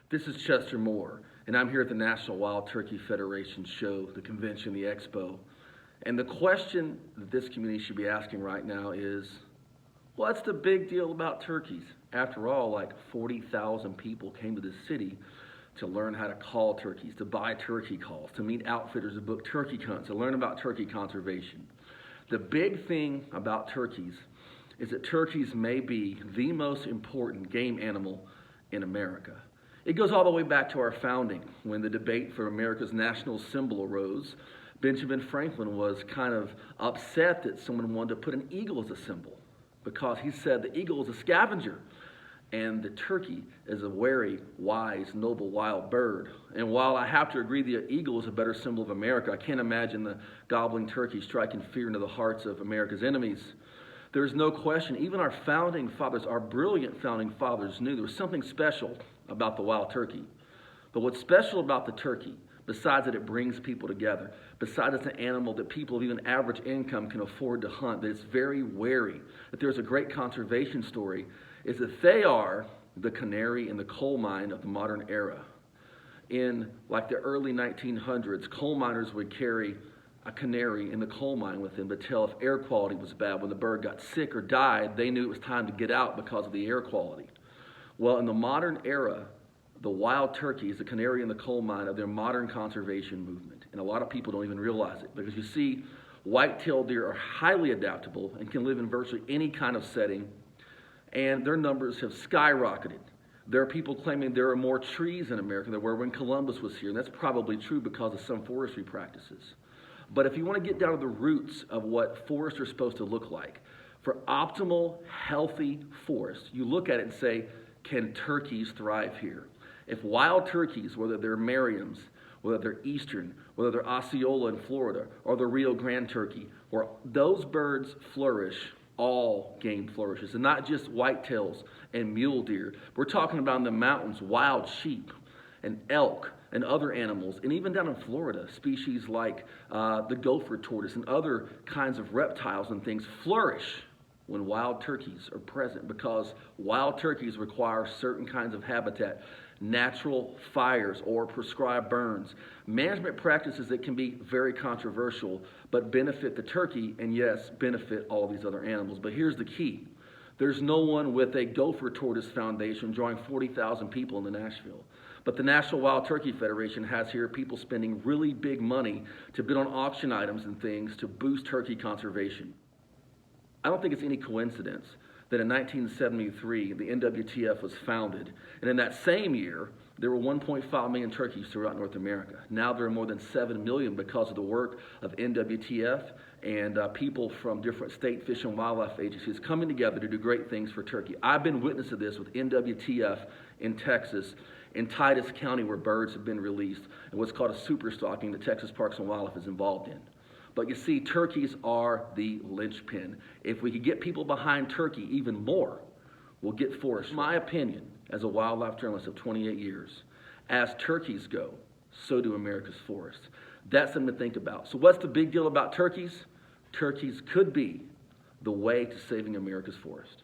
This is Chester Moore, and I'm here at the National Wild Turkey Federation show, the convention, the expo. And the question that this community should be asking right now is, what's the big deal about turkeys? After all, like 40,000 people came to this city to learn how to call turkeys, to buy turkey calls, to meet outfitters, to book turkey hunts, to learn about turkey conservation. The big thing about turkeys is that turkeys may be the most important game animal in America. It goes all the way back to our founding, when the debate for America's national symbol arose. Benjamin Franklin was kind of upset that someone wanted to put an eagle as a symbol, because he said the eagle is a scavenger and the turkey is a wary, wise, noble, wild bird. And while I have to agree the eagle is a better symbol of America, I can't imagine the gobbling turkey striking fear into the hearts of America's enemies. There's no question, even our founding fathers, our brilliant founding fathers, knew there was something special about the wild turkey. But what's special about the turkey, besides that it brings people together, besides it's an animal that people of even average income can afford to hunt, that it's very wary, that there's a great conservation story, is that they are the canary in the coal mine of the modern era. In like the early 1900s, coal miners would carry a canary in the coal mine with them to tell if air quality was bad. When the bird got sick or died, they knew it was time to get out because of the air quality. Well, in the modern era, the wild turkey is the canary in the coal mine of their modern conservation movement. And a lot of people don't even realize it, because you see, white-tailed deer are highly adaptable and can live in virtually any kind of setting, and their numbers have skyrocketed. There are people claiming there are more trees in America than there were when Columbus was here, and that's probably true because of some forestry practices. But if you want to get down to the roots of what forests are supposed to look like, for optimal, healthy forests, you look at it and say, can turkeys thrive here? If wild turkeys, whether they're Merriam's, whether they're Eastern, whether they're Osceola in Florida, or the Rio Grande turkey, where those birds flourish, all game flourishes, and not just whitetails and mule deer. We're talking about in the mountains, wild sheep and elk and other animals, and even down in Florida, species like the gopher tortoise and other kinds of reptiles and things flourish when wild turkeys are present, because wild turkeys require certain kinds of habitat, natural fires or prescribed burns, management practices that can be very controversial but benefit the turkey and, yes, benefit all these other animals. But here's the key. There's no one with a gopher tortoise foundation drawing 40,000 people into Nashville. But the National Wild Turkey Federation has here people spending really big money to bid on auction items and things to boost turkey conservation. I don't think it's any coincidence that in 1973, the NWTF was founded, and in that same year, there were 1.5 million turkeys throughout North America. Now there are more than 7 million because of the work of NWTF and people from different state fish and wildlife agencies coming together to do great things for turkey. I've been witness to this with NWTF in Texas, in Titus County, where birds have been released, and what's called a super stocking that Texas Parks and Wildlife is involved in. But you see, turkeys are the linchpin. If we could get people behind turkey even more, we'll get forestry. My opinion, as a wildlife journalist of 28 years, as turkeys go, so do America's forests. That's something to think about. So what's the big deal about turkeys? Turkeys could be the way to saving America's forest.